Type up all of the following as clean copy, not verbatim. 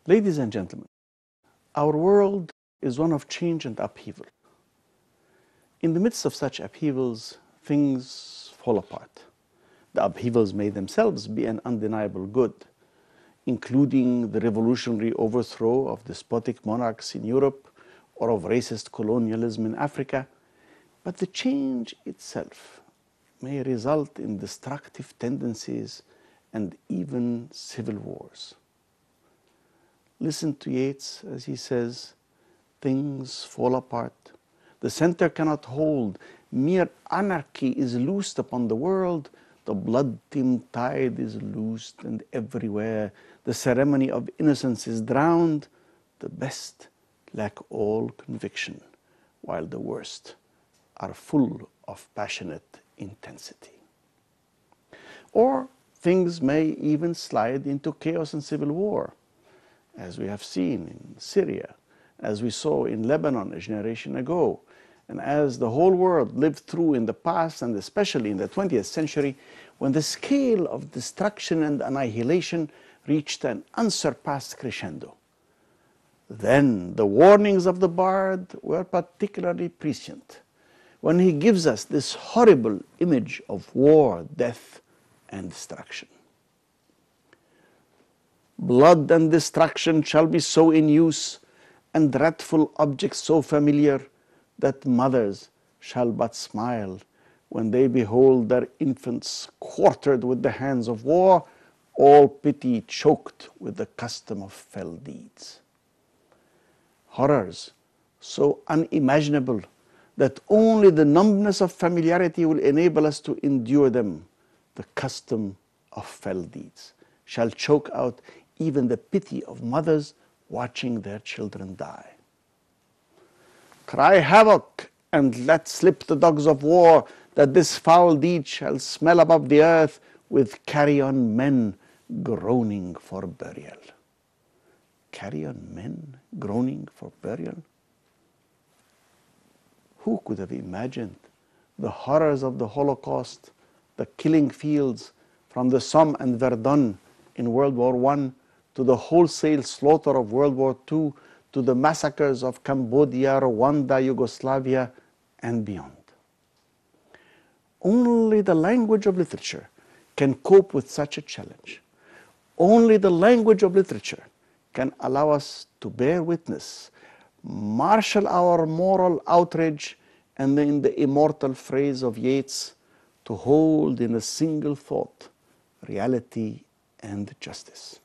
Ladies and gentlemen, our world is one of change and upheaval. In the midst of such upheavals, things fall apart. The upheavals may themselves be an undeniable good, including the revolutionary overthrow of despotic monarchs in Europe or of racist colonialism in Africa, but the change itself may result in destructive tendencies and even civil wars. Listen to Yeats as he says, "Things fall apart. The center cannot hold. Mere anarchy is loosed upon the world. The blood-dimmed tide is loosed, and everywhere the ceremony of innocence is drowned. The best lack all conviction, while the worst are full of passionate intensity." Or things may even slide into chaos and civil war, as we have seen in Syria, as we saw in Lebanon a generation ago, and as the whole world lived through in the past, and especially in the 20th century, when the scale of destruction and annihilation reached an unsurpassed crescendo. Then the warnings of the bard were particularly prescient, when he gives us this horrible image of war, death, and destruction. "Blood and destruction shall be so in use, and dreadful objects so familiar, that mothers shall but smile when they behold their infants quartered with the hands of war, all pity choked with the custom of fell deeds." Horrors so unimaginable that only the numbness of familiarity will enable us to endure them. The custom of fell deeds shall choke out even the pity of mothers watching their children die. "Cry havoc and let slip the dogs of war, that this foul deed shall smell above the earth with carrion men groaning for burial." Carrion men groaning for burial? Who could have imagined the horrors of the Holocaust, the killing fields from the Somme and Verdun in World War I, to the wholesale slaughter of World War II, to the massacres of Cambodia, Rwanda, Yugoslavia, and beyond? Only the language of literature can cope with such a challenge. Only the language of literature can allow us to bear witness, marshal our moral outrage, and in the immortal phrase of Yeats, to hold in a single thought reality and justice.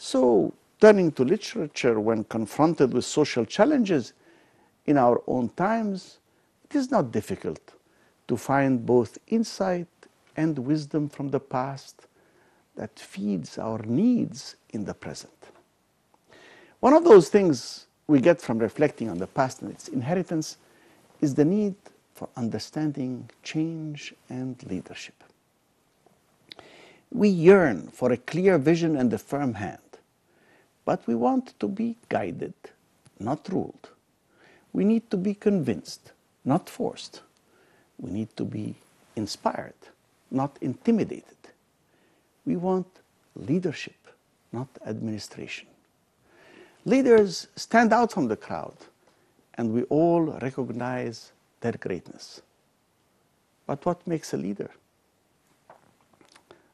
So, turning to literature when confronted with social challenges in our own times, it is not difficult to find both insight and wisdom from the past that feeds our needs in the present. One of those things we get from reflecting on the past and its inheritance is the need for understanding change and leadership. We yearn for a clear vision and a firm hand, but we want to be guided, not ruled. We need to be convinced, not forced. We need to be inspired, not intimidated. We want leadership, not administration. Leaders stand out from the crowd, and we all recognize their greatness. But what makes a leader?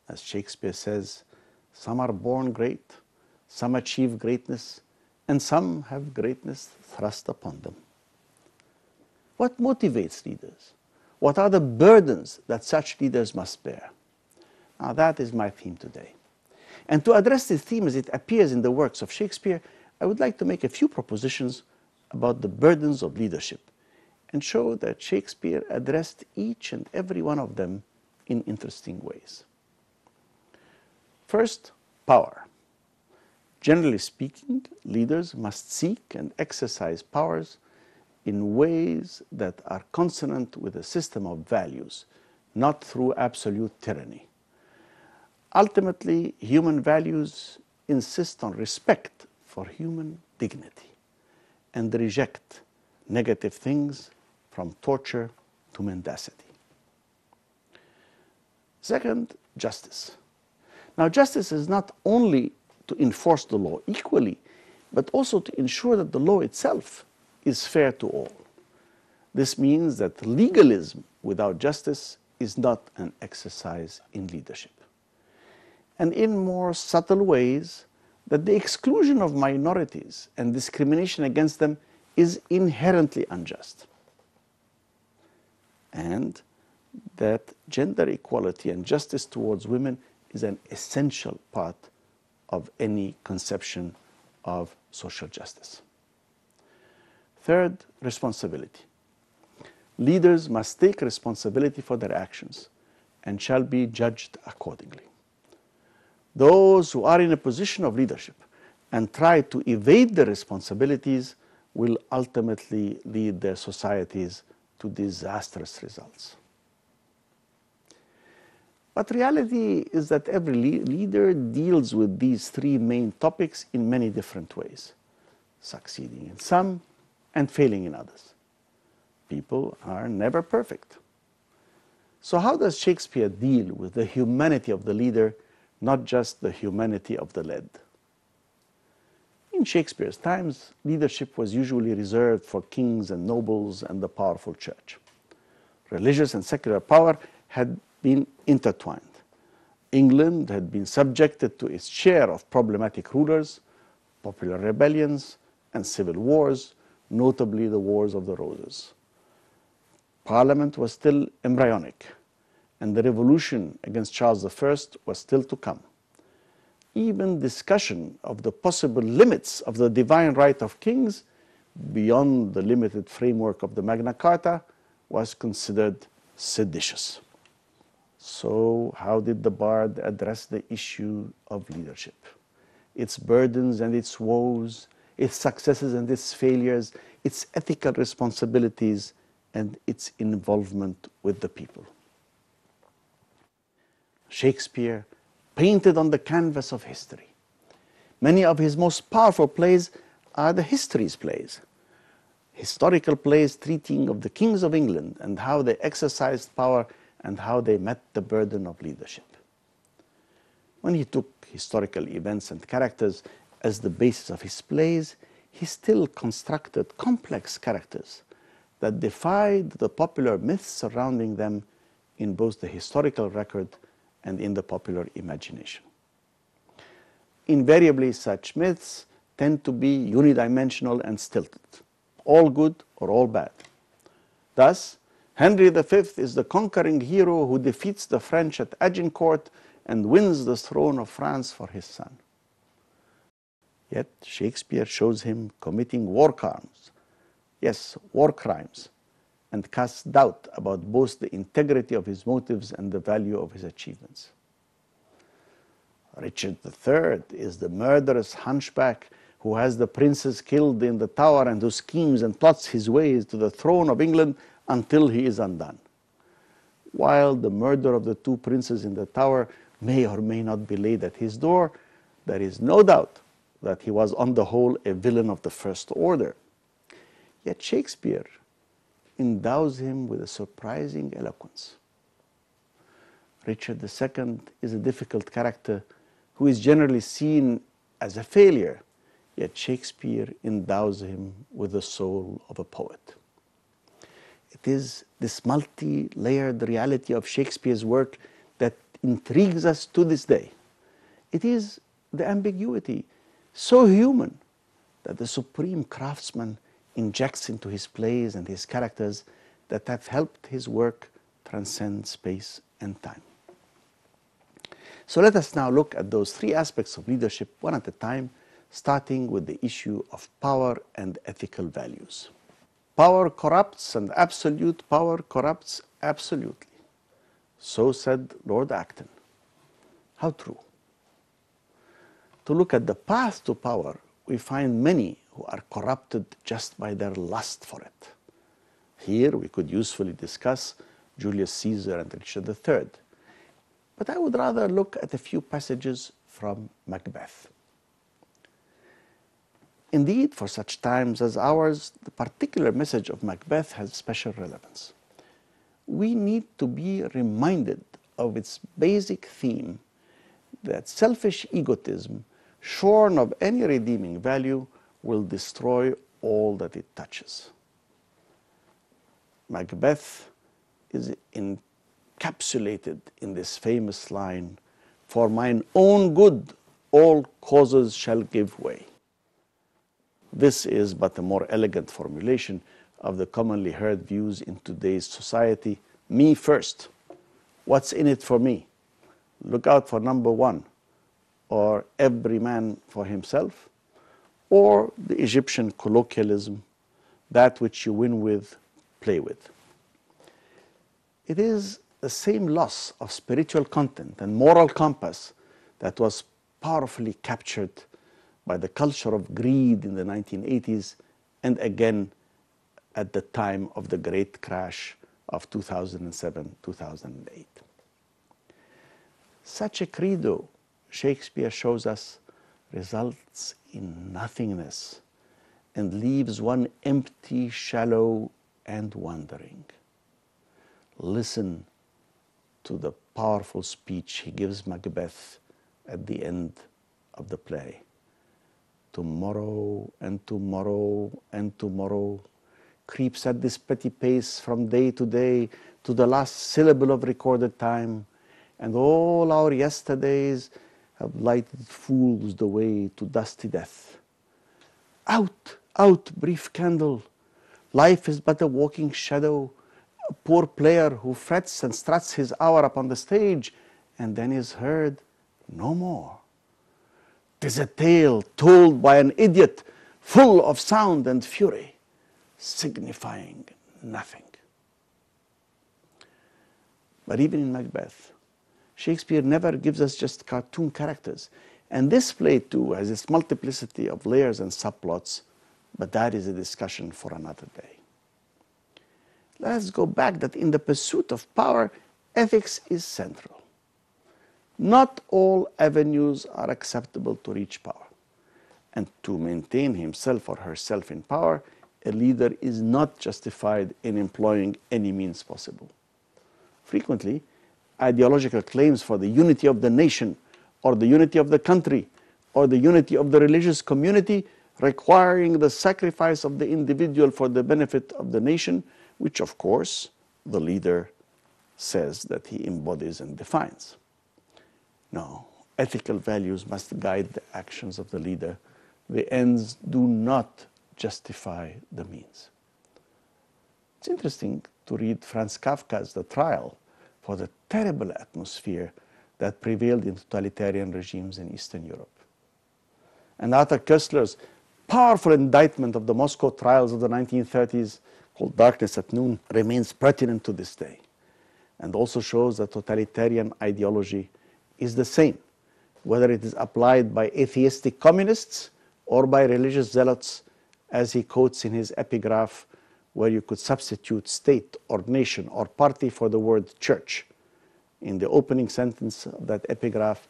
As Shakespeare says, some are born great, some achieve greatness, and some have greatness thrust upon them. What motivates leaders? What are the burdens that such leaders must bear? Now that is my theme today. And to address this theme as it appears in the works of Shakespeare, I would like to make a few propositions about the burdens of leadership and show that Shakespeare addressed each and every one of them in interesting ways. First, power. Generally speaking, leaders must seek and exercise powers in ways that are consonant with a system of values, not through absolute tyranny. Ultimately, human values insist on respect for human dignity and reject negative things from torture to mendacity. Second, justice. Now, justice is not only to enforce the law equally, but also to ensure that the law itself is fair to all. This means that legalism without justice is not an exercise in leadership. And in more subtle ways, that the exclusion of minorities and discrimination against them is inherently unjust. And that gender equality and justice towards women is an essential part of any conception of social justice. Third, responsibility. Leaders must take responsibility for their actions and shall be judged accordingly. Those who are in a position of leadership and try to evade their responsibilities will ultimately lead their societies to disastrous results. But reality is that every leader deals with these three main topics in many different ways, succeeding in some and failing in others. People are never perfect. So how does Shakespeare deal with the humanity of the leader, not just the humanity of the led? In Shakespeare's times, leadership was usually reserved for kings and nobles and the powerful church. Religious and secular power had been intertwined. England had been subjected to its share of problematic rulers, popular rebellions, and civil wars, notably the Wars of the Roses. Parliament was still embryonic, and the revolution against Charles I was still to come. Even discussion of the possible limits of the divine right of kings beyond the limited framework of the Magna Carta was considered seditious. So how did the bard address the issue of leadership? Its burdens and its woes, its successes and its failures, its ethical responsibilities, and its involvement with the people. Shakespeare painted on the canvas of history. Many of his most powerful plays are the histories plays, historical plays treating of the kings of England and how they exercised power and how they met the burden of leadership. When he took historical events and characters as the basis of his plays, he still constructed complex characters that defied the popular myths surrounding them in both the historical record and in the popular imagination. Invariably, such myths tend to be unidimensional and stilted, all good or all bad. Thus, Henry V is the conquering hero who defeats the French at Agincourt and wins the throne of France for his son. Yet Shakespeare shows him committing war crimes, yes, war crimes, and casts doubt about both the integrity of his motives and the value of his achievements. Richard III is the murderous hunchback who has the princes killed in the Tower and who schemes and plots his way to the throne of England until he is undone. While the murder of the two princes in the Tower may or may not be laid at his door, there is no doubt that he was on the whole a villain of the first order. Yet Shakespeare endows him with a surprising eloquence. Richard II is a difficult character who is generally seen as a failure, yet Shakespeare endows him with the soul of a poet. It is this multi-layered reality of Shakespeare's work that intrigues us to this day. It is the ambiguity, so human, that the supreme craftsman injects into his plays and his characters that have helped his work transcend space and time. So let us now look at those three aspects of leadership one at a time, starting with the issue of power and ethical values. Power corrupts and absolute power corrupts absolutely. So said Lord Acton. How true. To look at the path to power, we find many who are corrupted just by their lust for it. Here we could usefully discuss Julius Caesar and Richard III. But I would rather look at a few passages from Macbeth. Indeed, for such times as ours, the particular message of Macbeth has special relevance. We need to be reminded of its basic theme that selfish egotism shorn of any redeeming value, will destroy all that it touches. Macbeth is encapsulated in this famous line, "For mine own good, all causes shall give way." This is but a more elegant formulation of the commonly heard views in today's society. Me first. What's in it for me? Look out for number one. Or every man for himself. Or the Egyptian colloquialism, that which you win with, play with. It is the same loss of spiritual content and moral compass that was powerfully captured by the culture of greed in the 1980s and again at the time of the great crash of 2007-2008. Such a credo, Shakespeare shows us, results in nothingness and leaves one empty, shallow, and wandering. Listen to the powerful speech he gives Macbeth at the end of the play. Tomorrow and tomorrow and tomorrow creeps at this petty pace from day to day to the last syllable of recorded time, and all our yesterdays have lighted fools the way to dusty death. Out, out, brief candle! Life is but a walking shadow, a poor player who frets and struts his hour upon the stage, and then is heard no more. 'Tis a tale told by an idiot, full of sound and fury, signifying nothing. But even in Macbeth, Shakespeare never gives us just cartoon characters. And this play too has its multiplicity of layers and subplots, but that is a discussion for another day. Let us go back that in the pursuit of power, ethics is central. Not all avenues are acceptable to reach power. And to maintain himself or herself in power, a leader is not justified in employing any means possible. Frequently, ideological claims for the unity of the nation, or the unity of the country, or the unity of the religious community, requiring the sacrifice of the individual for the benefit of the nation, which of course the leader says that he embodies and defines. No, ethical values must guide the actions of the leader. The ends do not justify the means. It's interesting to read Franz Kafka's The Trial for the terrible atmosphere that prevailed in totalitarian regimes in Eastern Europe. And Arthur Koestler's powerful indictment of the Moscow trials of the 1930s, called Darkness at Noon, remains pertinent to this day, and also shows that totalitarian ideology is the same, whether it is applied by atheistic communists or by religious zealots, as he quotes in his epigraph, where you could substitute state or nation or party for the word church. In the opening sentence of that epigraph,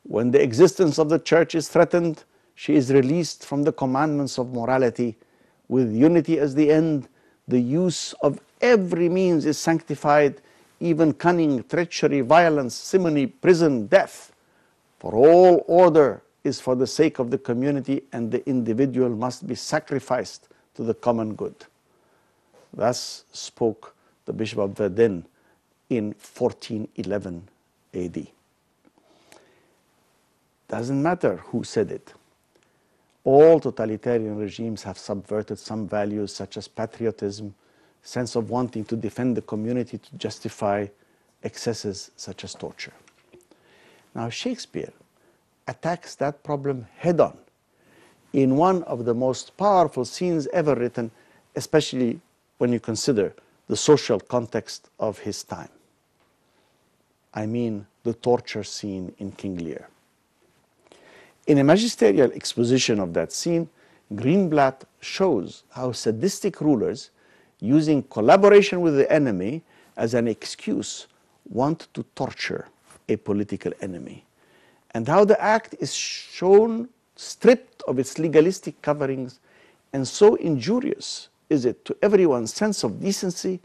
when the existence of the church is threatened, she is released from the commandments of morality. With unity as the end, the use of every means is sanctified, even cunning, treachery, violence, simony, prison, death. For all order is for the sake of the community, and the individual must be sacrificed to the common good. Thus spoke the Bishop of Verdun in 1411 AD. Doesn't matter who said it. All totalitarian regimes have subverted some values such as patriotism, sense of wanting to defend the community to justify excesses such as torture. Now Shakespeare attacks that problem head-on in one of the most powerful scenes ever written, especially when you consider the social context of his time. I mean the torture scene in King Lear. In a magisterial exposition of that scene, Greenblatt shows how sadistic rulers, using collaboration with the enemy as an excuse, want to torture a political enemy, and how the act is shown stripped of its legalistic coverings, and so injurious is it to everyone's sense of decency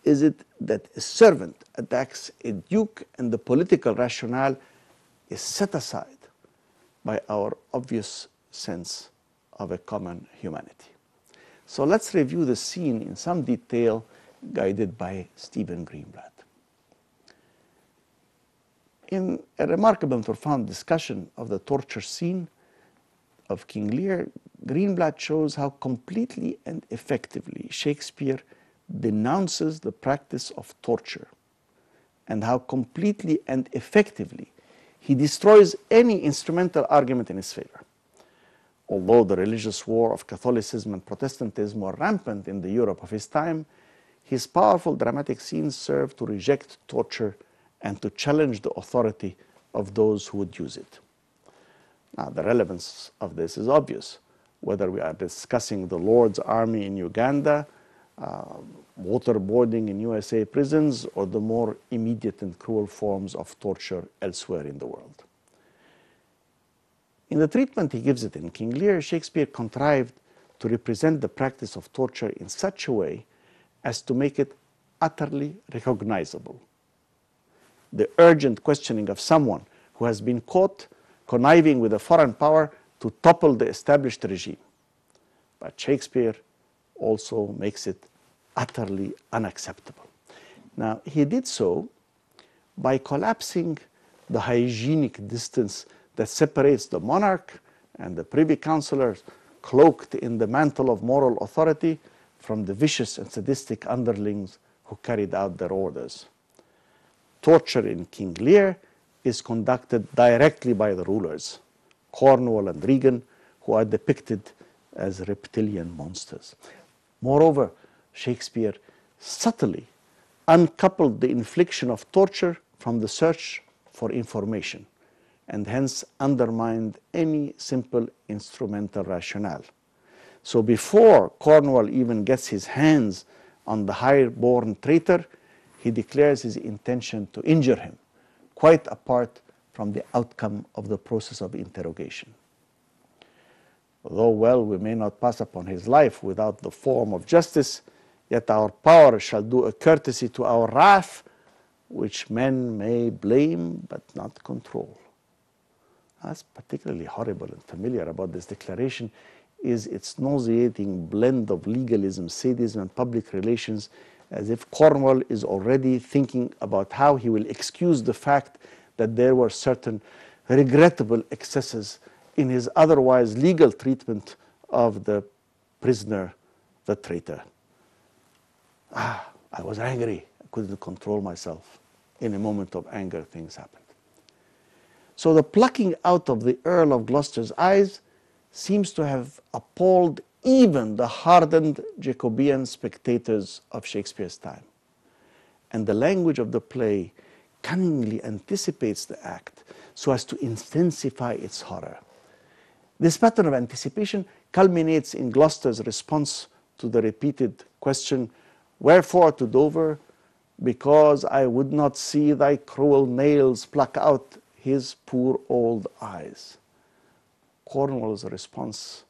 is it that a servant attacks a duke and the political rationale is set aside by our obvious sense of a common humanity. So let's review the scene in some detail, guided by Stephen Greenblatt. In a remarkable and profound discussion of the torture scene of King Lear, Greenblatt shows how completely and effectively Shakespeare denounces the practice of torture, and how completely and effectively he destroys any instrumental argument in his favor. Although the religious war of Catholicism and Protestantism were rampant in the Europe of his time, his powerful dramatic scenes serve to reject torture and to challenge the authority of those who would use it. Now, the relevance of this is obvious, whether we are discussing the Lord's Army in Uganda, waterboarding in USA prisons, or the more immediate and cruel forms of torture elsewhere in the world. In the treatment he gives it in King Lear, Shakespeare contrived to represent the practice of torture in such a way as to make it utterly recognizable. The urgent questioning of someone who has been caught conniving with a foreign power to topple the established regime. But Shakespeare also makes it utterly unacceptable. Now, he did so by collapsing the hygienic distance that separates the monarch and the privy councillors cloaked in the mantle of moral authority from the vicious and sadistic underlings who carried out their orders. Torture in King Lear is conducted directly by the rulers, Cornwall and Regan, who are depicted as reptilian monsters. Moreover, Shakespeare subtly uncoupled the infliction of torture from the search for information, and hence undermined any simple instrumental rationale. So before Cornwall even gets his hands on the high-born traitor, he declares his intention to injure him, quite apart from the outcome of the process of interrogation. Though, well, we may not pass upon his life without the form of justice, yet our power shall do a courtesy to our wrath, which men may blame but not control. That's particularly horrible and familiar about this declaration is its nauseating blend of legalism, sadism, and public relations, as if Cornwall is already thinking about how he will excuse the fact that there were certain regrettable excesses in his otherwise legal treatment of the prisoner, the traitor. I was angry. I couldn't control myself. In a moment of anger, things happened. So the plucking out of the Earl of Gloucester's eyes seems to have appalled even the hardened Jacobean spectators of Shakespeare's time. And the language of the play cunningly anticipates the act so as to intensify its horror. This pattern of anticipation culminates in Gloucester's response to the repeated question, "Wherefore to Dover? Because I would not see thy cruel nails pluck out his poor old eyes." Cornwall's response,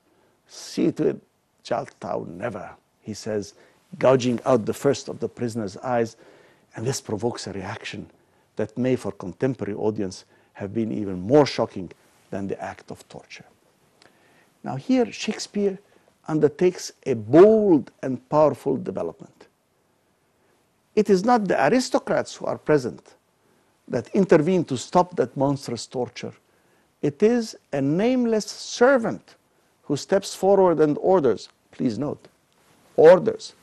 "See to it, shalt thou never," he says, gouging out the first of the prisoner's eyes, and this provokes a reaction that may, for contemporary audience, have been even more shocking than the act of torture. Now here, Shakespeare undertakes a bold and powerful development. It is not the aristocrats who are present that intervene to stop that monstrous torture. It is a nameless servant who steps forward and orders, please note, orders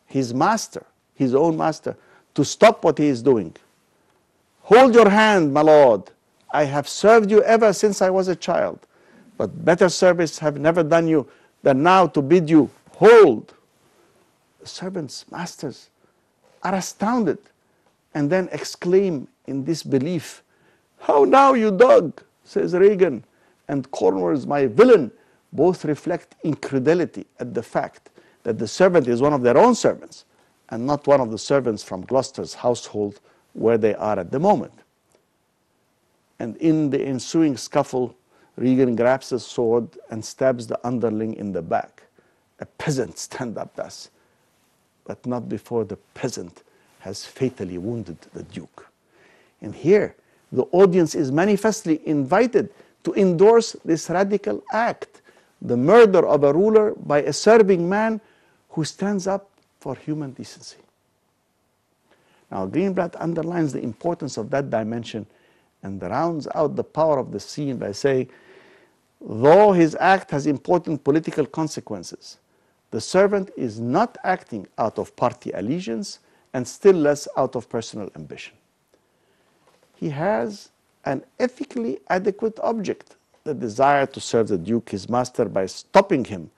his master, his own master, to stop what he is doing. "Hold your hand, my lord. I have served you ever since I was a child, but better service have never done you than now to bid you hold." The servants' masters are astounded and then exclaim in disbelief, "How now, you dog?" says Regan, and Cornwall's "my villain" both reflect incredulity at the fact that the servant is one of their own servants and not one of the servants from Gloucester's household where they are at the moment. And in the ensuing scuffle, Regan grabs a sword and stabs the underling in the back. A peasant stand up thus, but not before the peasant has fatally wounded the Duke. And here, the audience is manifestly invited to endorse this radical act, the murder of a ruler by a serving man who stands up for human decency. Now, Greenblatt underlines the importance of that dimension and rounds out the power of the scene by saying, though his act has important political consequences, the servant is not acting out of party allegiance and still less out of personal ambition. He has an ethically adequate object, the desire to serve the Duke, his master, by stopping him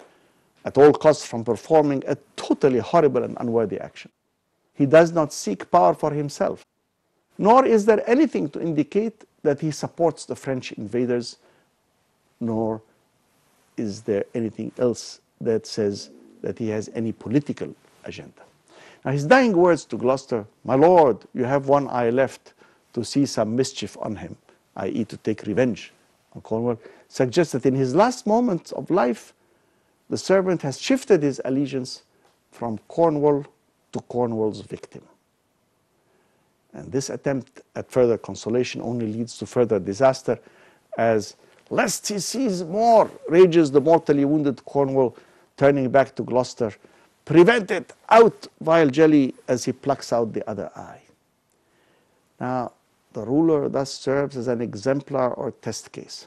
at all costs from performing a totally horrible and unworthy action. He does not seek power for himself, nor is there anything to indicate that he supports the French invaders, nor is there anything else that says that he has any political agenda. Now, his dying words to Gloucester, "My lord, you have one eye left to see some mischief on him," i.e. to take revenge on Cornwall, suggests that in his last moments of life, the servant has shifted his allegiance from Cornwall to Cornwall's victim. And this attempt at further consolation only leads to further disaster, as lest he sees more, rages the mortally wounded Cornwall, turning back to Gloucester. "Prevent it, out, vile jelly," as he plucks out the other eye. Now, the ruler thus serves as an exemplar or test case.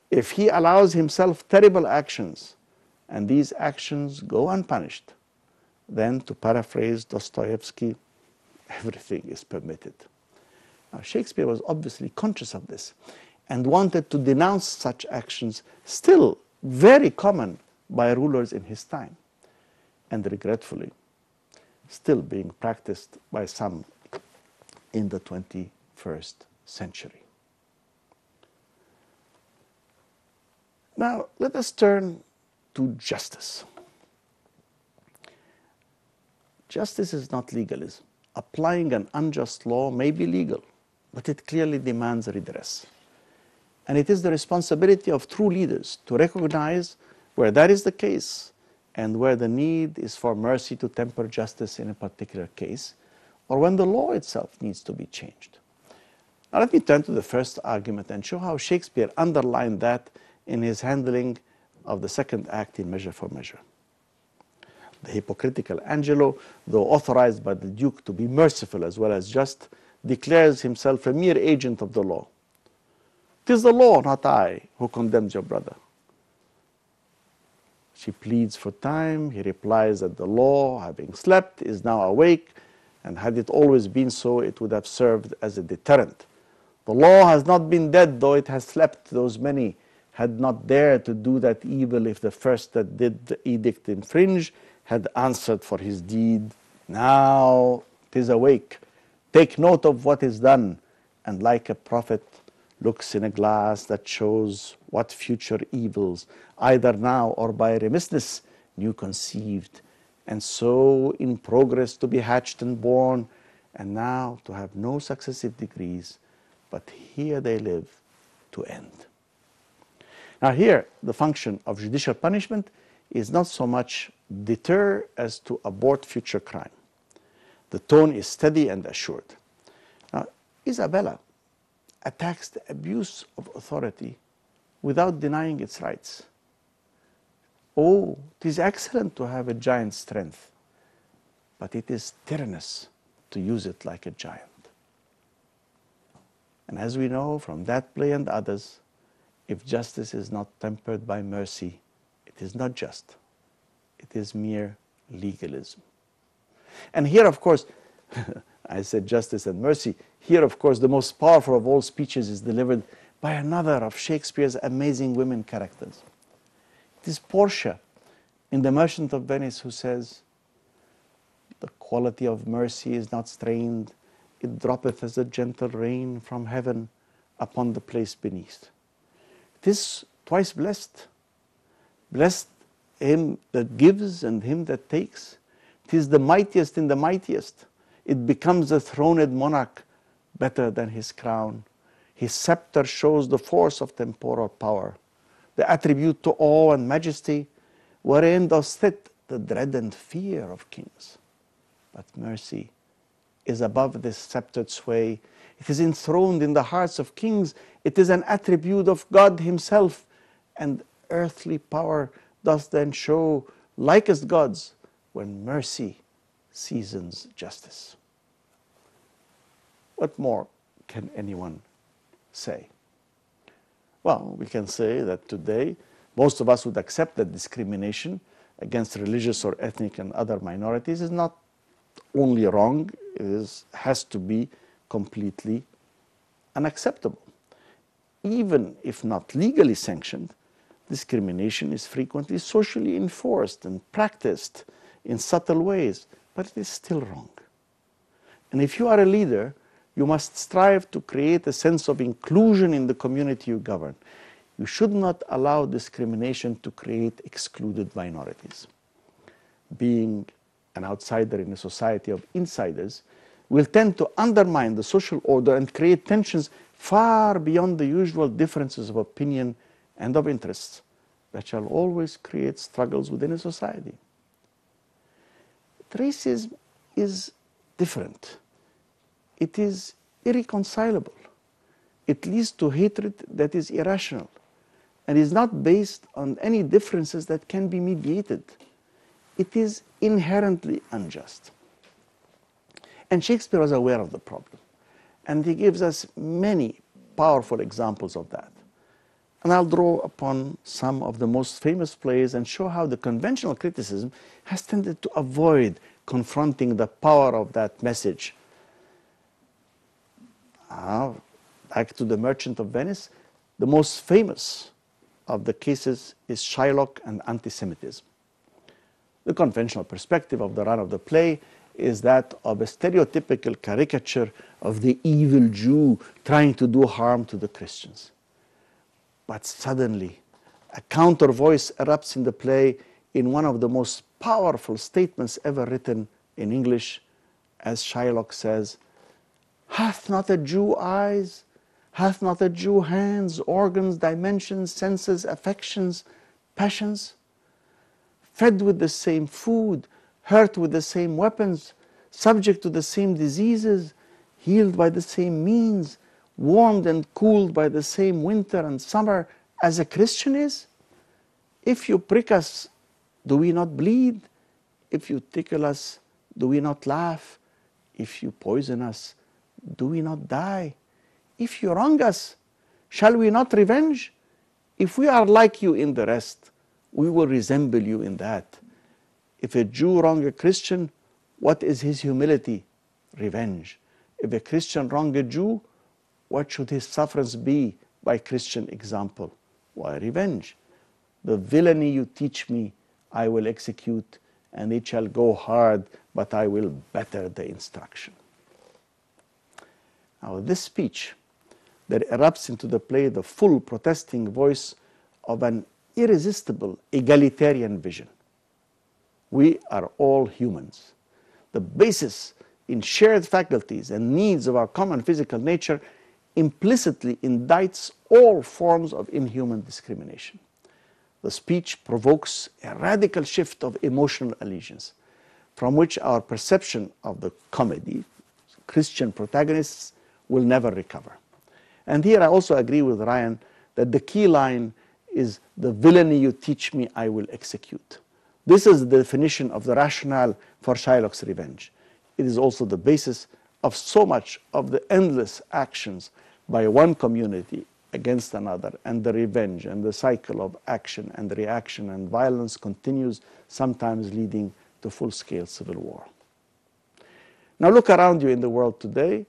If he allows himself terrible actions, and these actions go unpunished, then, to paraphrase Dostoevsky, everything is permitted. Now, Shakespeare was obviously conscious of this and wanted to denounce such actions, still very common by rulers in his time, and regretfully, still being practiced by some in the 21st century. Now, let us turn to justice. Justice is not legalism. Applying an unjust law may be legal, but it clearly demands redress. And it is the responsibility of true leaders to recognize where that is the case and where the need is for mercy to temper justice in a particular case, or when the law itself needs to be changed. Now let me turn to the first argument and show how Shakespeare underlined that in his handling of the second act in Measure for Measure. The hypocritical Angelo, though authorized by the Duke to be merciful as well as just, declares himself a mere agent of the law. "'Tis the law, not I, who condemns your brother." She pleads for time. He replies that the law, having slept, is now awake, and had it always been so, it would have served as a deterrent. The law has not been dead, though it has slept. Those many had not dared to do that evil if the first that did the edict infringe had answered for his deed. Now 'tis awake. Take note of what is done, and like a prophet looks in a glass that shows what future evils, either now or by remissness, new conceived, and so in progress to be hatched and born, and now to have no successive degrees, but here they live to end. Now here, the function of judicial punishment is not so much deter as to abort future crime. The tone is steady and assured. Now, Isabella attacks the abuse of authority without denying its rights. "Oh, it is excellent to have a giant's strength, but it is tyrannous to use it like a giant." And as we know from that play and others, if justice is not tempered by mercy, it is not just. It is mere legalism. And here, of course, I said justice and mercy. Here, of course, the most powerful of all speeches is delivered by another of Shakespeare's amazing women characters. It is Portia in The Merchant of Venice who says, "The quality of mercy is not strained. It droppeth as a gentle rain from heaven upon the place beneath." It is twice blessed. Blessed him that gives and him that takes. It is the mightiest in the mightiest. It becomes the throned monarch better than his crown. His scepter shows the force of temporal power, the attribute to awe and majesty, wherein does sit the dread and fear of kings. But mercy is above this sceptred sway. It is enthroned in the hearts of kings. It is an attribute of God himself. And earthly power does then show, like as God's, when mercy seasons justice. What more can anyone say? Well, we can say that today most of us would accept that discrimination against religious or ethnic and other minorities is not only wrong, it has to be completely unacceptable. Even if not legally sanctioned, discrimination is frequently socially enforced and practiced in subtle ways, but it is still wrong. And if you are a leader, you must strive to create a sense of inclusion in the community you govern. You should not allow discrimination to create excluded minorities. Being an outsider in a society of insiders will tend to undermine the social order and create tensions far beyond the usual differences of opinion and of interests that shall always create struggles within a society. Racism is different. It is irreconcilable. It leads to hatred that is irrational and is not based on any differences that can be mediated. It is inherently unjust. And Shakespeare was aware of the problem, and he gives us many powerful examples of that. And I'll draw upon some of the most famous plays and show how the conventional criticism has tended to avoid confronting the power of that message. Back to The Merchant of Venice, the most famous of the cases is Shylock and anti-Semitism. The conventional perspective of the run of the play is that of a stereotypical caricature of the evil Jew trying to do harm to the Christians. But suddenly, a counter voice erupts in the play in one of the most powerful statements ever written in English, as Shylock says, "Hath not a Jew eyes? Hath not a Jew hands, organs, dimensions, senses, affections, passions? Fed with the same food, hurt with the same weapons, subject to the same diseases, healed by the same means, warmed and cooled by the same winter and summer as a Christian is? If you prick us, do we not bleed? If you tickle us, do we not laugh? If you poison us, do we not die? If you wrong us, shall we not revenge? If we are like you in the rest, we will resemble you in that. If a Jew wrong a Christian, what is his humility? Revenge. If a Christian wrong a Jew, what should his sufferance be by Christian example? Why, revenge. The villainy you teach me, I will execute, and it shall go hard, but I will better the instruction." Now, this speech that erupts into the play the full protesting voice of an irresistible egalitarian vision. We are all humans. The basis in shared faculties and needs of our common physical nature implicitly indicts all forms of inhuman discrimination. The speech provokes a radical shift of emotional allegiance, from which our perception of the comedy, Christian protagonists, will never recover. And here I also agree with Ryan that the key line is, "The villainy you teach me, I will execute." This is the definition of the rationale for Shylock's revenge. It is also the basis of so much of the endless actions by one community against another, and the revenge and the cycle of action and reaction and violence continues, sometimes leading to full-scale civil war. Now look around you in the world today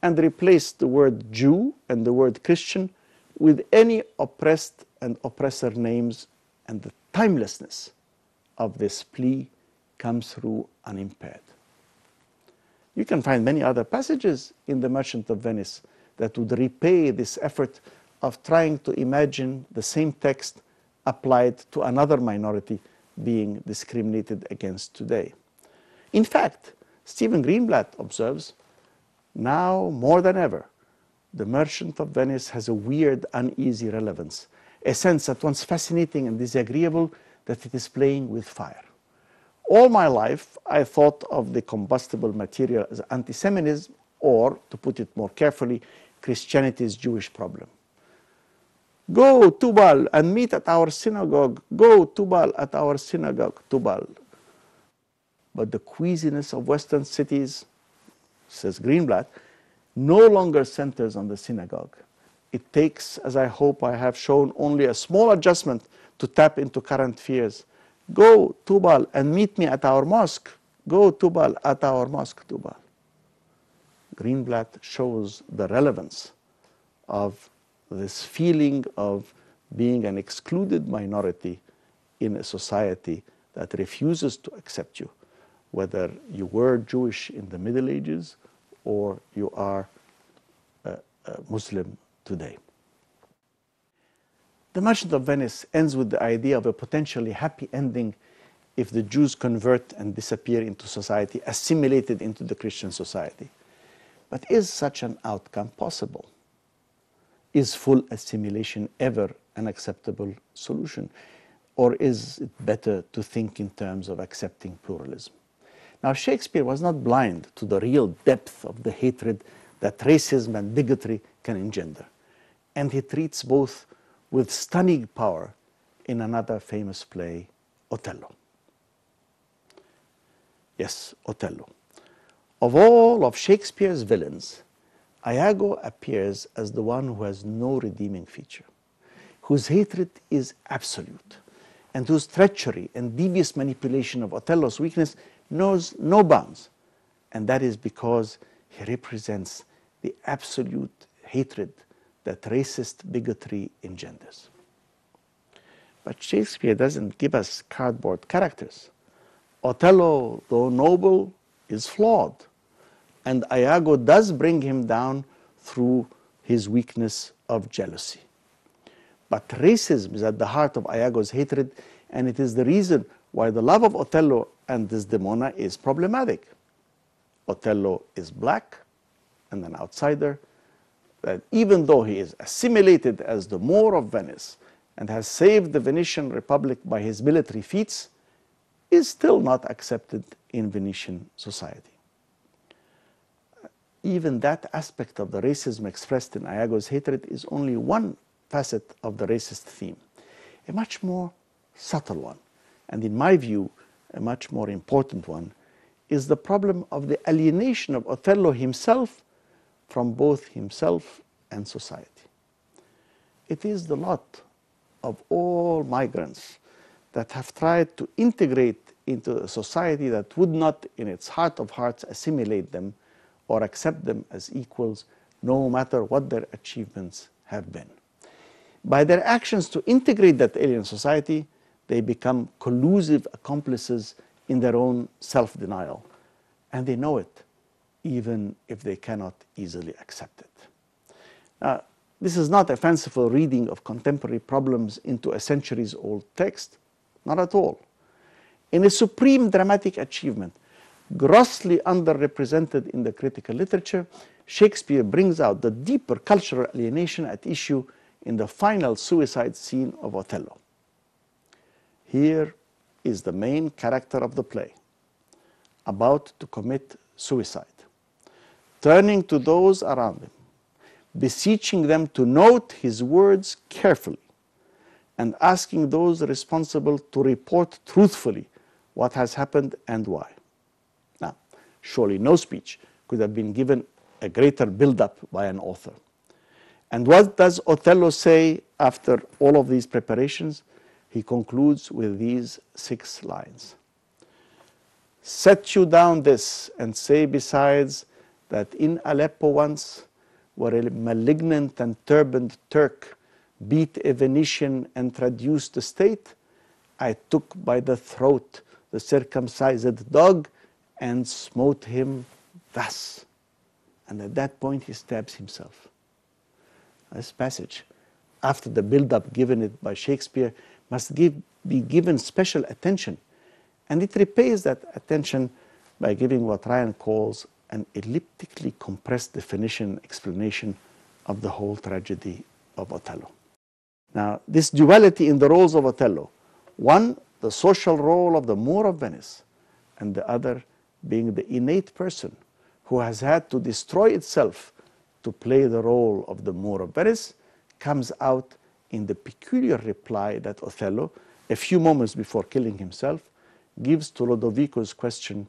and replace the word Jew and the word Christian with any oppressed and oppressor names, and the timelessness of this plea comes through unimpaired. You can find many other passages in The Merchant of Venice that would repay this effort of trying to imagine the same text applied to another minority being discriminated against today. In fact, Stephen Greenblatt observes, "Now more than ever, The Merchant of Venice has a weird, uneasy relevance, a sense at once fascinating and disagreeable that it is playing with fire. All my life, I thought of the combustible material as anti-Semitism, or, to put it more carefully, Christianity's Jewish problem. Go, Tubal, and meet at our synagogue. Go, Tubal, at our synagogue, Tubal. But the queasiness of Western cities, says Greenblatt, no longer centers on the synagogue. It takes, as I hope I have shown, only a small adjustment to tap into current fears. Go, Tubal, and meet me at our mosque. Go, Tubal, at our mosque, Tubal. Greenblatt shows the relevance of this feeling of being an excluded minority in a society that refuses to accept you, whether you were Jewish in the Middle Ages or you are a Muslim today. The Merchant of Venice ends with the idea of a potentially happy ending if the Jews convert and disappear into society, assimilated into the Christian society. But is such an outcome possible? Is full assimilation ever an acceptable solution? Or is it better to think in terms of accepting pluralism? Now, Shakespeare was not blind to the real depth of the hatred that racism and bigotry can engender. And he treats both with stunning power in another famous play, Othello. Yes, Othello. Of all of Shakespeare's villains, Iago appears as the one who has no redeeming feature, whose hatred is absolute, and whose treachery and devious manipulation of Othello's weakness knows no bounds. And that is because he represents the absolute hatred that racist bigotry engenders. But Shakespeare doesn't give us cardboard characters. Othello, though noble, is flawed. And Iago does bring him down through his weakness of jealousy. But racism is at the heart of Iago's hatred, and it is the reason why the love of Othello and Desdemona is problematic. Othello is black and an outsider, that even though he is assimilated as the Moor of Venice and has saved the Venetian Republic by his military feats, is still not accepted in Venetian society. Even that aspect of the racism expressed in Iago's hatred is only one facet of the racist theme, a much more subtle one, and in my view, a much more important one, is the problem of the alienation of Othello himself from both himself and society. It is the lot of all migrants that have tried to integrate into a society that would not, in its heart of hearts, assimilate them or accept them as equals, no matter what their achievements have been. By their actions to integrate that alien society, they become collusive accomplices in their own self-denial, and they know it, even if they cannot easily accept it. Now, this is not a fanciful reading of contemporary problems into a centuries-old text, not at all. In a supreme dramatic achievement, grossly underrepresented in the critical literature, Shakespeare brings out the deeper cultural alienation at issue in the final suicide scene of Othello. Here is the main character of the play, about to commit suicide, turning to those around him, beseeching them to note his words carefully, and asking those responsible to report truthfully what has happened and why. Now, surely no speech could have been given a greater build-up by an author. And what does Othello say after all of these preparations? He concludes with these 6 lines. Set you down this, and say besides that in Aleppo once, where a malignant and turbaned Turk beat a Venetian and traduced the state, I took by the throat the circumcised dog and smote him thus. And at that point he stabs himself. This passage, after the build-up given it by Shakespeare, must be given special attention. And it repays that attention by giving what Ryan calls an elliptically compressed definition explanation of the whole tragedy of Othello. Now, this duality in the roles of Othello, one, the social role of the Moor of Venice, and the other being the innate person who has had to destroy itself to play the role of the Moor of Venice, comes out in the peculiar reply that Othello, a few moments before killing himself, gives to Lodovico's question,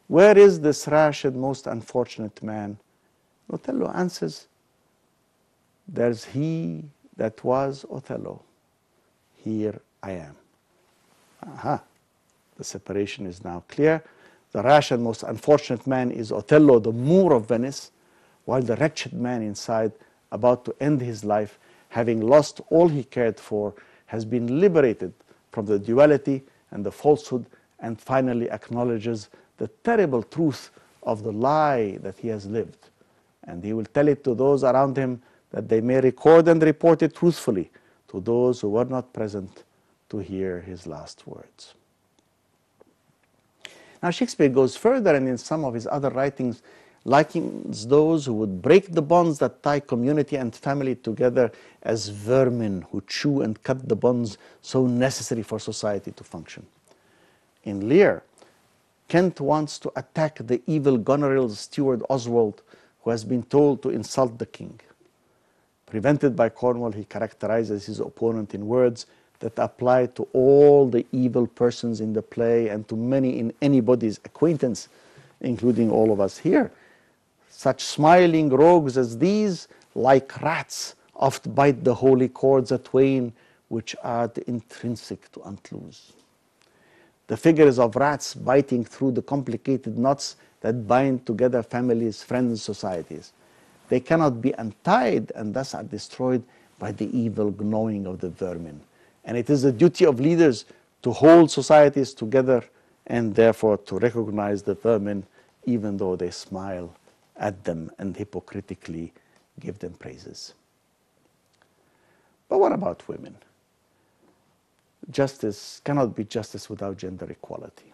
"Where is this rash and most unfortunate man?" Othello answers, "There's he that was Othello. Here I am." Aha, the separation is now clear. The rash and most unfortunate man is Othello, the Moor of Venice, while the wretched man inside, about to end his life, having lost all he cared for, has been liberated from the duality and the falsehood, and finally acknowledges the terrible truth of the lie that he has lived. And he will tell it to those around him that they may record and report it truthfully to those who were not present to hear his last words. Now Shakespeare goes further, and in some of his other writings likens those who would break the bonds that tie community and family together as vermin who chew and cut the bonds so necessary for society to function. In Lear, Kent wants to attack the evil Goneril's steward Oswald, who has been told to insult the king. Prevented by Cornwall, he characterizes his opponent in words that apply to all the evil persons in the play and to many in anybody's acquaintance, including all of us here. Such smiling rogues as these, like rats, oft bite the holy cords at twain, which are the intrinsic to unclose. The figures of rats biting through the complicated knots that bind together families, friends, societies. They cannot be untied and thus are destroyed by the evil gnawing of the vermin. And it is the duty of leaders to hold societies together and therefore to recognize the vermin even though they smile at them and hypocritically give them praises. But what about women? Justice cannot be justice without gender equality.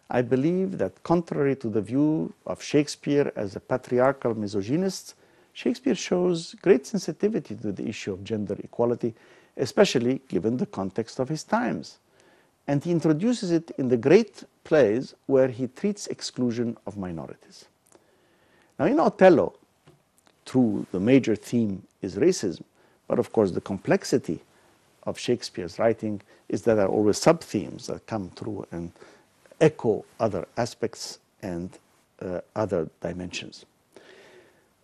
I believe that contrary to the view of Shakespeare as a patriarchal misogynist, Shakespeare shows great sensitivity to the issue of gender equality, especially given the context of his times. And he introduces it in the great plays where he treats exclusion of minorities. Now in Othello, true, the major theme is racism, but of course the complexity of Shakespeare's writing is that there are always sub-themes that come through and echo other aspects and other dimensions.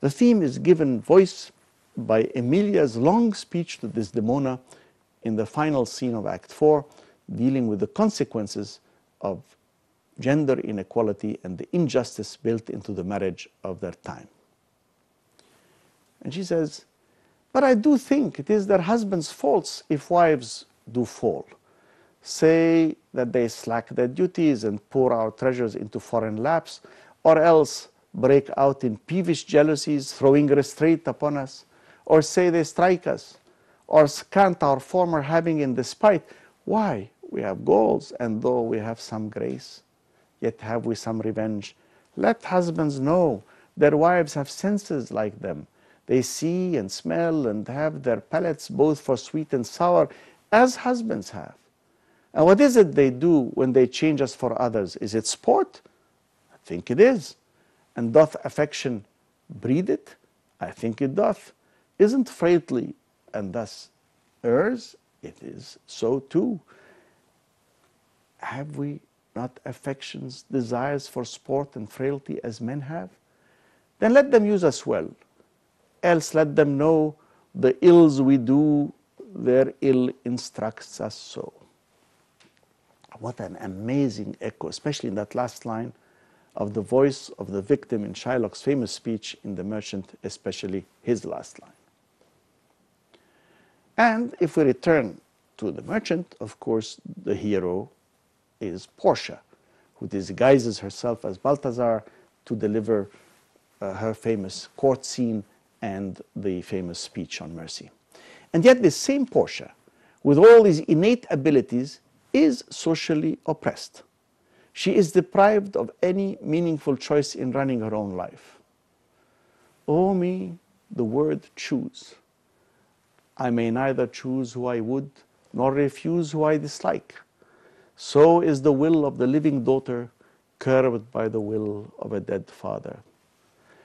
The theme is given voice by Emilia's long speech to Desdemona in the final scene of Act 4, dealing with the consequences of gender inequality and the injustice built into the marriage of their time. And she says, "But I do think it is their husbands' faults if wives do fall. Say that they slack their duties and pour our treasures into foreign laps, or else break out in peevish jealousies, throwing restraint upon us, or say they strike us, or scant our former having in despite. Why, we have goals, and though we have some grace, yet have we some revenge. Let husbands know their wives have senses like them. They see and smell and have their palates both for sweet and sour, as husbands have. And what is it they do when they change us for others? Is it sport? I think it is. And doth affection breed it? I think it doth. Isn't frailty and thus errs? It is so too. Have we not affections, desires for sport and frailty as men have? Then let them use us well. Else let them know the ills we do, their ill instructs us so." What an amazing echo, especially in that last line, of the voice of the victim in Shylock's famous speech in The Merchant, especially his last line. And if we return to The Merchant, of course, the hero is Portia, who disguises herself as Balthazar to deliver her famous court scene and the famous speech on mercy. And yet this same Portia, with all these innate abilities, is socially oppressed. She is deprived of any meaningful choice in running her own life. Oh me, the word choose. I may neither choose who I would, nor refuse who I dislike. So is the will of the living daughter curbed by the will of a dead father.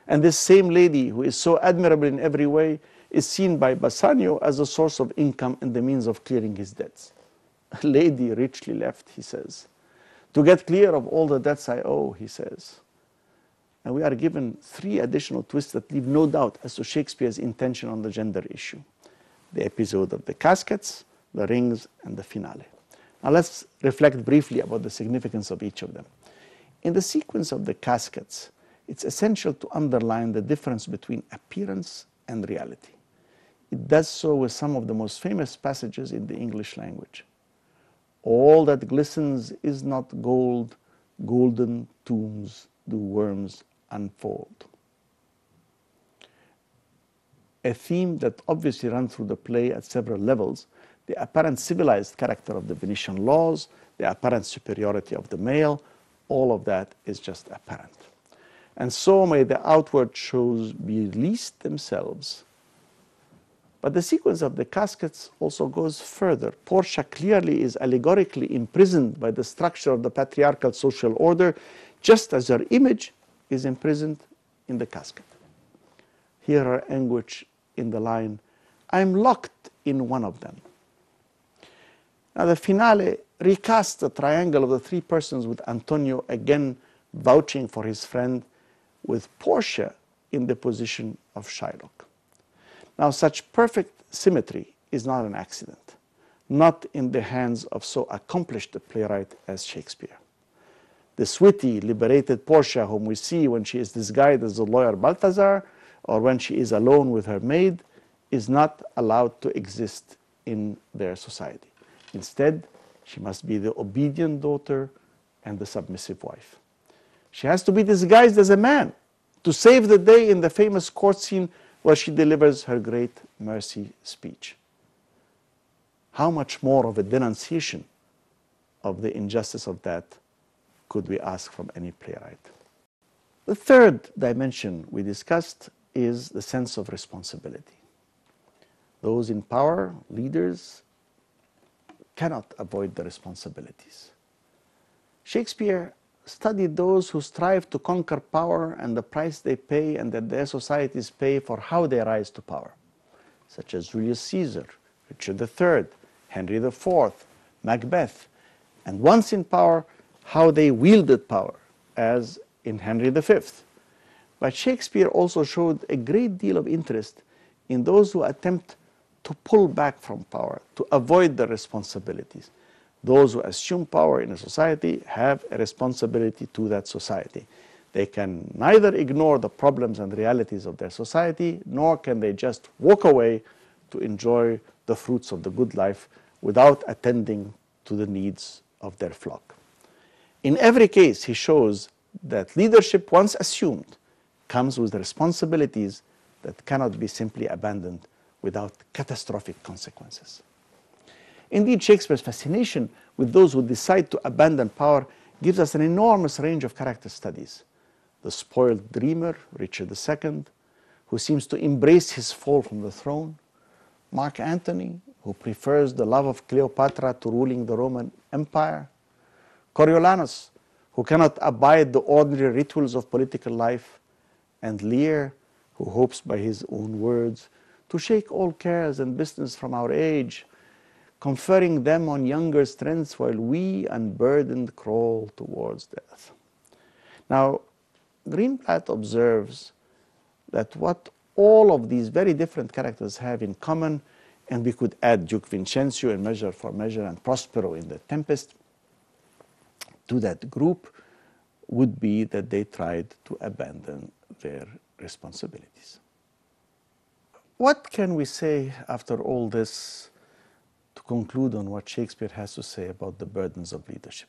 And this same lady, who is so admirable in every way, is seen by Bassanio as a source of income and the means of clearing his debts. A lady richly left, he says, to get clear of all the debts I owe, he says. And we are given 3 additional twists that leave no doubt as to Shakespeare's intention on the gender issue. The episode of the caskets, the rings, and the finale. Now let's reflect briefly about the significance of each of them. In the sequence of the caskets, it's essential to underline the difference between appearance and reality. It does so with some of the most famous passages in the English language. All that glistens is not gold, golden tombs do worms unfold. A theme that obviously runs through the play at several levels: the apparent civilized character of the Venetian laws, the apparent superiority of the male, all of that is just apparent. And so may the outward shows be least themselves. But the sequence of the caskets also goes further. Portia clearly is allegorically imprisoned by the structure of the patriarchal social order, just as her image is imprisoned in the casket. Hear her anguish in the line, "I'm locked in one of them." Now the finale recasts the triangle of the 3 persons, with Antonio again vouching for his friend, with Portia in the position of Shylock. Now such perfect symmetry is not an accident, not in the hands of so accomplished a playwright as Shakespeare. This witty, liberated Portia, whom we see when she is disguised as the lawyer Balthazar, or when she is alone with her maid, is not allowed to exist in their society. Instead, she must be the obedient daughter and the submissive wife. She has to be disguised as a man to save the day in the famous court scene where she delivers her great mercy speech. How much more of a denunciation of the injustice of that could we ask from any playwright? The third dimension we discussed is the sense of responsibility. Those in power, leaders, cannot avoid the responsibilities. Shakespeare studied those who strive to conquer power and the price they pay and that their societies pay for how they rise to power, such as Julius Caesar, Richard III, Henry IV, Macbeth, and once in power, how they wielded power, as in Henry V. But Shakespeare also showed a great deal of interest in those who attempt to pull back from power, to avoid the responsibilities. Those who assume power in a society have a responsibility to that society. They can neither ignore the problems and realities of their society, nor can they just walk away to enjoy the fruits of the good life without attending to the needs of their flock. In every case, he shows that leadership, once assumed, comes with responsibilities that cannot be simply abandoned without catastrophic consequences. Indeed, Shakespeare's fascination with those who decide to abandon power gives us an enormous range of character studies. The spoiled dreamer, Richard II, who seems to embrace his fall from the throne. Mark Antony, who prefers the love of Cleopatra to ruling the Roman Empire. Coriolanus, who cannot abide the ordinary rituals of political life. And Lear, who hopes by his own words to shake all cares and business from our age, conferring them on younger strengths while we unburdened crawl towards death. Now, Greenblatt observes that what all of these very different characters have in common, and we could add Duke Vincenzo in Measure for Measure and Prospero in The Tempest to that group, would be that they tried to abandon their responsibilities. What can we say after all this to conclude on what Shakespeare has to say about the burdens of leadership?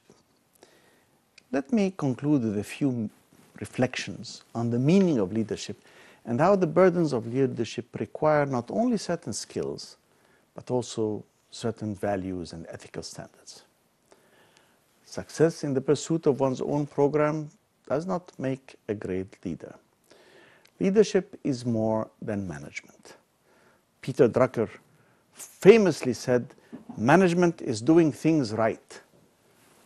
Let me conclude with a few reflections on the meaning of leadership and how the burdens of leadership require not only certain skills, but also certain values and ethical standards. Success in the pursuit of one's own program does not make a great leader. Leadership is more than management. Peter Drucker famously said, "Management is doing things right.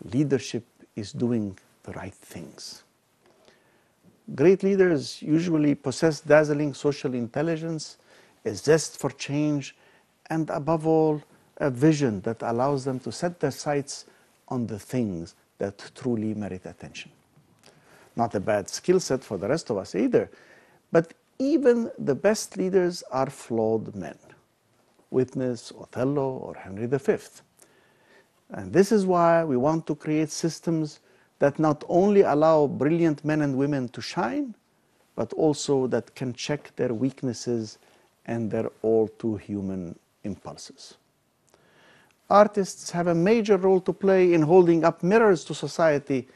Leadership is doing the right things. Great leaders usually possess dazzling social intelligence, a zest for change, and above all, a vision that allows them to set their sights on the things that truly merit attention. Not a bad skill set for the rest of us either, but even the best leaders are flawed men. Witness Othello or Henry V. And this is why we want to create systems that not only allow brilliant men and women to shine, but also that can check their weaknesses and their all too human impulses. Artists have a major role to play in holding up mirrors to society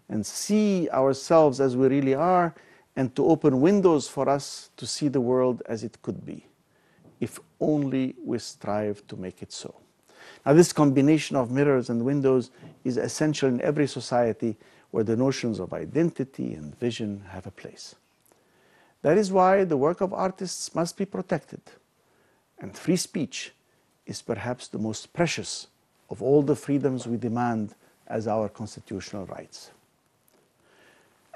and see ourselves as we really are, and to open windows for us to see the world as it could be, if only we strive to make it so. Now, this combination of mirrors and windows is essential in every society where the notions of identity and vision have a place. That is why the work of artists must be protected, and free speech is perhaps the most precious of all the freedoms we demand as our constitutional rights.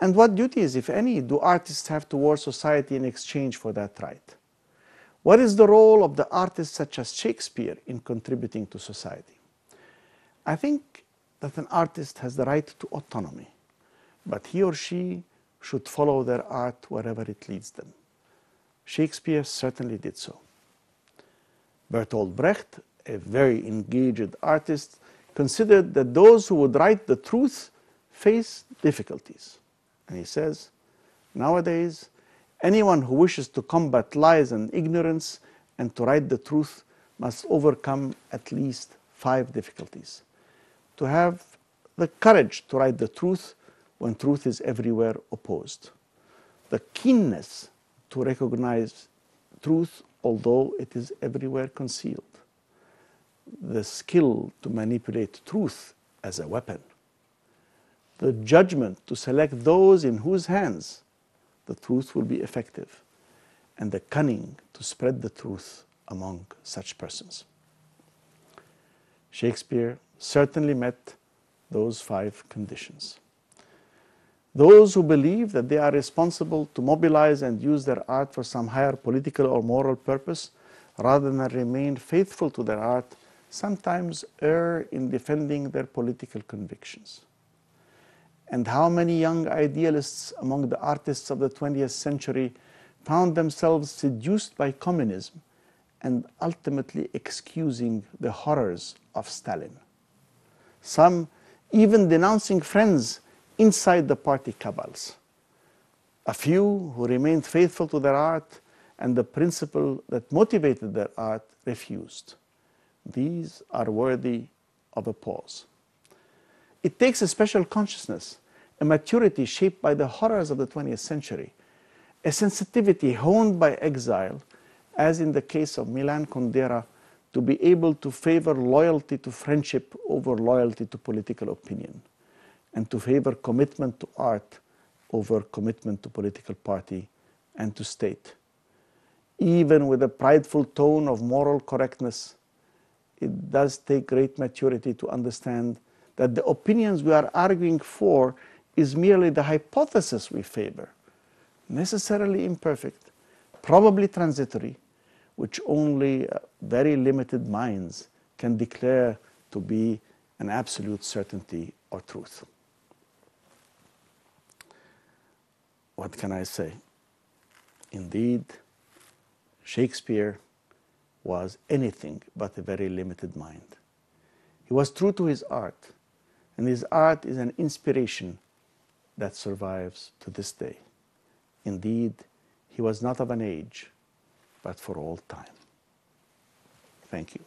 And what duties, if any, do artists have towards society in exchange for that right? What is the role of the artists such as Shakespeare in contributing to society? I think that an artist has the right to autonomy, but he or she should follow their art wherever it leads them. Shakespeare certainly did so. Bertolt Brecht, a very engaged artist, considered that those who would write the truth face difficulties. And he says, nowadays, anyone who wishes to combat lies and ignorance and to write the truth must overcome at least 5 difficulties. To have the courage to write the truth when truth is everywhere opposed. The keenness to recognize truth although it is everywhere concealed. The skill to manipulate truth as a weapon. The judgment to select those in whose hands the truth will be effective, and the cunning to spread the truth among such persons. Shakespeare certainly met those 5 conditions. Those who believe that they are responsible to mobilize and use their art for some higher political or moral purpose, rather than remain faithful to their art, sometimes err in defending their political convictions. And how many young idealists among the artists of the 20th century found themselves seduced by communism and ultimately excusing the horrors of Stalin. Some even denouncing friends inside the party cabals. A few who remained faithful to their art and the principle that motivated their art refused. These are worthy of a pause. It takes a special consciousness, a maturity shaped by the horrors of the 20th century, a sensitivity honed by exile, as in the case of Milan Kundera, to be able to favor loyalty to friendship over loyalty to political opinion, and to favor commitment to art over commitment to political party and to state. Even with a prideful tone of moral correctness, it does take great maturity to understand that the opinions we are arguing for is merely the hypothesis we favor, necessarily imperfect, probably transitory, which only very limited minds can declare to be an absolute certainty or truth. What can I say? Indeed, Shakespeare was anything but a very limited mind. He was true to his art, and his art is an inspiration that survives to this day. Indeed, he was not of an age, but for all time. Thank you.